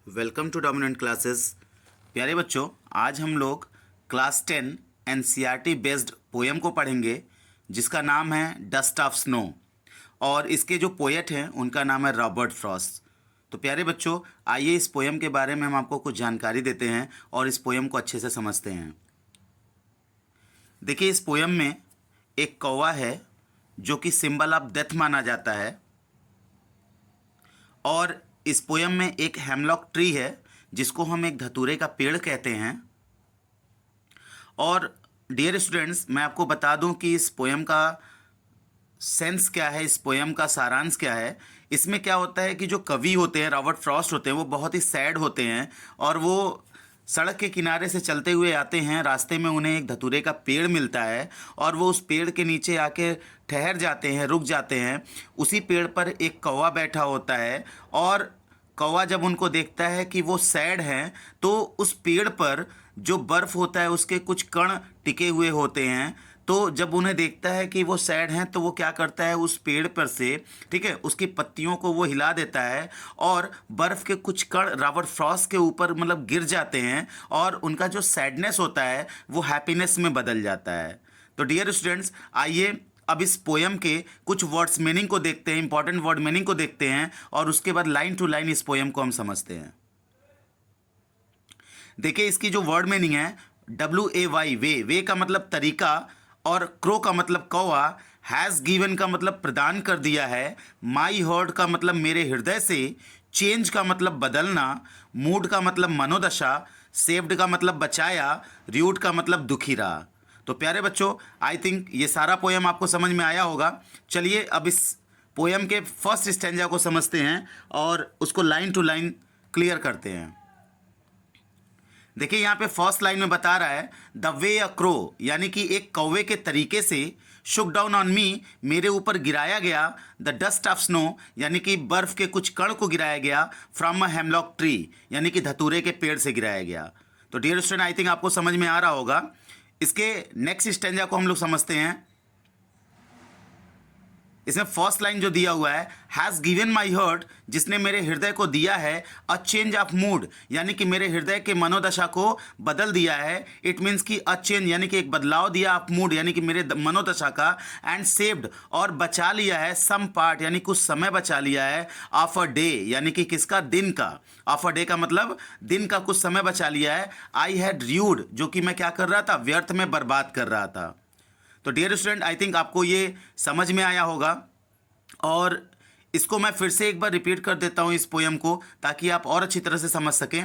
Welcome to dominant classes. प्यारे बच्चों, आज हम लोग क्लास 10 एनसीईआरटी बेस्ड पोएम को पढ़ेंगे जिसका नाम है डस्ट ऑफ स्नो। और इसके जो पोएट हैं उनका नाम है रॉबर्ट फ्रॉस्ट। तो प्यारे बच्चों, आइए इस पोएम के बारे में हम आपको कुछ जानकारी देते हैं और इस पोएम को अच्छे से समझते हैं। देखिए, इस पोएम में एक कौवा है जो कि सिंबल ऑफ डेथ माना जाता है, और इस पोयम में एक हेमलॉक ट्री है जिसको हम एक धतूरे का पेड़ कहते हैं। और डियर स्टूडेंट्स, मैं आपको बता दूं कि इस पोयम का सेंस क्या है, इस पोयम का सारांश क्या है। इसमें क्या होता है कि जो कवि होते हैं, रॉबर्ट फ्रॉस्ट होते हैं, वो बहुत ही सैड होते हैं और वो सड़क के किनारे से चलते हुए आते हैं। रास्ते में उन्हें एक धतूरे का पेड़ मिलता है और वो उस पेड़ के नीचे आके ठहर जाते हैं, रुक जाते हैं। उसी पेड़ पर एक कौवा बैठा होता है और कौवा जब उनको देखता है कि वो सैड हैं, तो उस पेड़ पर जो बर्फ़ होता है उसके कुछ कण टिके हुए होते हैं। तो जब उन्हें देखता है कि वो सैड हैं, तो वो क्या करता है, उस पेड़ पर से, ठीक है, उसकी पत्तियों को वो हिला देता है और बर्फ़ के कुछ कण रॉबर्ट फ्रॉस्ट के ऊपर मतलब गिर जाते हैं और उनका जो सैडनेस होता है वो हैप्पीनेस में बदल जाता है। तो डियर स्टूडेंट्स, आइए अब इस पोयम के कुछ वर्ड्स मीनिंग को देखते हैं, इंपॉर्टेंट वर्ड मीनिंग को देखते हैं और उसके बाद लाइन टू लाइन इस पोयम को हम समझते हैं। देखिए, इसकी जो वर्ड मीनिंग है, WAY, वे का मतलब तरीका, और क्रो का मतलब कौवा, हैज़ गिवन का मतलब प्रदान कर दिया है, माई हार्ट का मतलब मेरे हृदय से, चेंज का मतलब बदलना, मूड का मतलब मनोदशा, सेव्ड का मतलब बचाया, र्यूड का मतलब दुखी रहा। तो प्यारे बच्चों, आई थिंक ये सारा पोयम आपको समझ में आया होगा। चलिए अब इस पोयम के फर्स्ट स्टैंजा को समझते हैं और उसको लाइन टू लाइन क्लियर करते हैं। देखिए, यहाँ पे फर्स्ट लाइन में बता रहा है द वे अ क्रो, यानी कि एक कौवे के तरीके से, शुक डाउन ऑन मी, मेरे ऊपर गिराया गया, द डस्ट ऑफ स्नो, यानी कि बर्फ के कुछ कण को गिराया गया, फ्रॉम अ हेमलॉक ट्री, यानी कि धतूरे के पेड़ से गिराया गया। तो डियर स्टूडेंट, आई थिंक आपको समझ में आ रहा होगा। इसके नेक्स्ट स्टैंजा को हम लोग समझते हैं। इसमें फर्स्ट लाइन जो दिया हुआ है, हैज़ गिवन माई हार्ट, जिसने मेरे हृदय को दिया है, अ चेंज ऑफ मूड, यानी कि मेरे हृदय के मनोदशा को बदल दिया है। इट मीन्स कि अ चेंज यानी कि एक बदलाव दिया, ऑफ मूड यानी कि मेरे मनोदशा का, एंड सेव्ड और बचा लिया है, सम पार्ट यानी कुछ समय बचा लिया है, ऑफ अ डे यानी कि किसका, दिन का। ऑफ अ डे का मतलब दिन का कुछ समय बचा लिया है। आई हैड र्यूड, जो कि मैं क्या कर रहा था, व्यर्थ में बर्बाद कर रहा था। तो डियर स्टूडेंट, आई थिंक आपको ये समझ में आया होगा और इसको मैं फिर से एक बार रिपीट कर देता हूँ इस पोयम को, ताकि आप और अच्छी तरह से समझ सकें।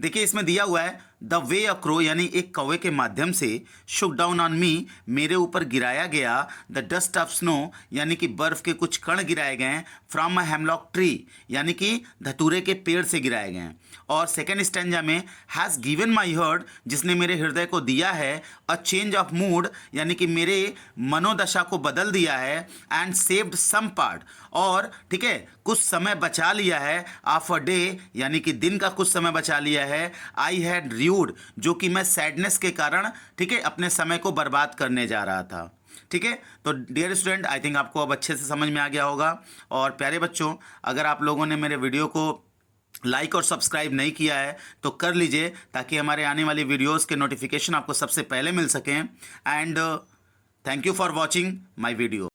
देखिए, इसमें दिया हुआ है द वे अ क्रो, यानी एक कौवे के माध्यम से, शुक डाउन ऑन मी, मेरे ऊपर गिराया गया, द डस्ट ऑफ स्नो, यानी कि बर्फ के कुछ कण गिराए गए हैं, फ्रॉम अ हेमलॉक ट्री, यानी कि धतूरे के पेड़ से गिराए गए हैं। और सेकेंड स्टैंजा में, हैज़ गिवन माई हार्ट, जिसने मेरे हृदय को दिया है, अ चेंज ऑफ मूड, यानी कि मेरे मनोदशा को बदल दिया है, एंड सेव्ड सम पार्ट, और ठीक है, कुछ समय बचा लिया है, ऑफ अ डे, यानी कि दिन का कुछ समय बचा लिया है, आई हैड र्यूड, जो कि मैं सैडनेस के कारण, ठीक है, अपने समय को बर्बाद करने जा रहा था। ठीक है, तो डियर स्टूडेंट, आई थिंक आपको अब अच्छे से समझ में आ गया होगा। और प्यारे बच्चों, अगर आप लोगों ने मेरे वीडियो को लाइक और सब्सक्राइब नहीं किया है तो कर लीजिए, ताकि हमारे आने वाली वीडियोस के नोटिफिकेशन आपको सबसे पहले मिल सकें। And thank you for watching my video.